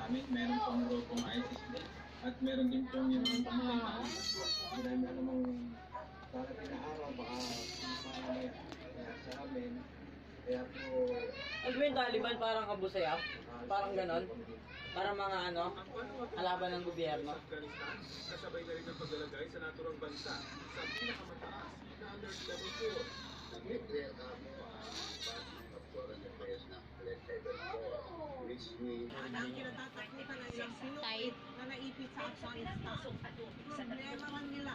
namin. Meron pong grupong ISIS din. At meron din pong yung pamilya. Marami na namang para pinaaraw, baka may sa amin. Kaya po... Ano ba yung Taliban? Parang Abu Sayyaf? Parang ganon? Para mga kalaban ng gobyerno? Kasabay na rin ang paglalagay sa naturang bansa sa pinakamataas na alert level 4. Ang kinatatakutan ng ilang Pinoy na naipit sa Afghanistan. Problema man nila.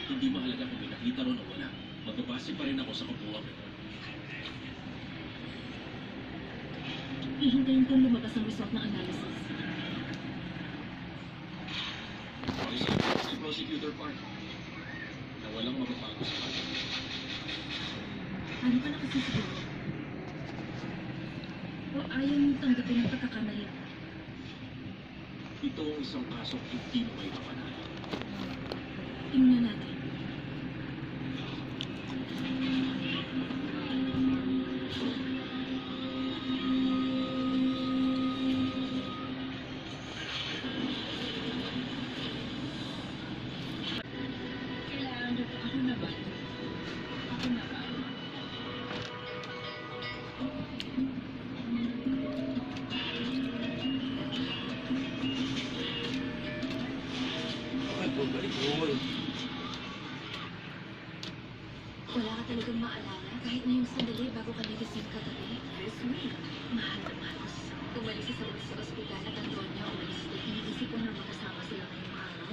Hindi mahalaga kung may nakita ron o wala. Magbabase pa rin ako sa kabuuan nito. Ihintayin kong lumabas ang result ng analysis. Si Prosecutor Park na walang magbabago sa kanya. Ano ka nakasisiguro? O ayaw mong tanggapin ang pagkakamali? Ito ang isang kasong hindi mo may mapanalo. Tingnan natin. Ako na ba? Ay, balik mo. Wala ka talagang maalala kahit na yung sandali bago ka nagising kagabi. This week, mahal na mahal ko si Sam. Umalis si Sam sa ospital at Antonia umalis din. Iniisip ko na magkasama sila ngayong araw.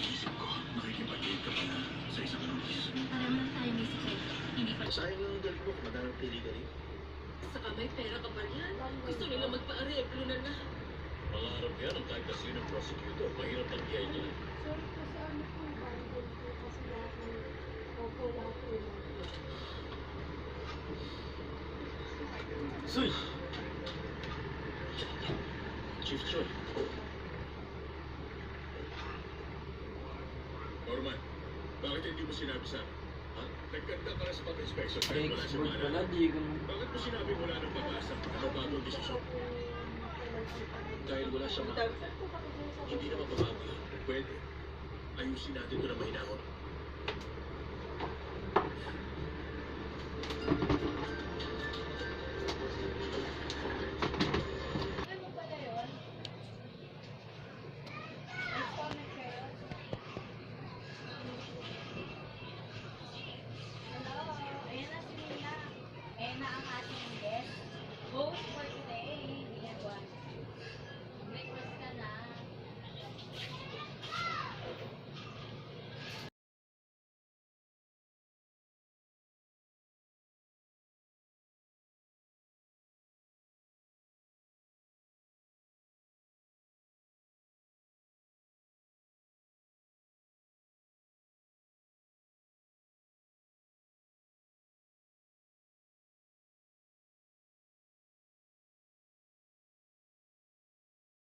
Isip ko, nakikipag-date ka pala sa isang lumis. Parang lang tayo may sikay. Hindi pa. Sayang yung girl mo, madaming pili ka rin. Saka may pera ka pa yan. Gusto nila magpa-areglo na na. Pangarap yan ang kahit kasi ng prosecutor, mahirap ang kaya niya. Soy! Chief Choi. Norman, bakit hindi mo sinabi sa akin? Ha? Nagkanta ka na sa pag-inspection kahit wala si Expert pala, Mana. di ko Bakit mo sinabi wala ng pag-asa na mabago ang desisyon? Dahil wala siyang hindi naman babago yan. Pwede. Ayusin natin ito na mahinahon.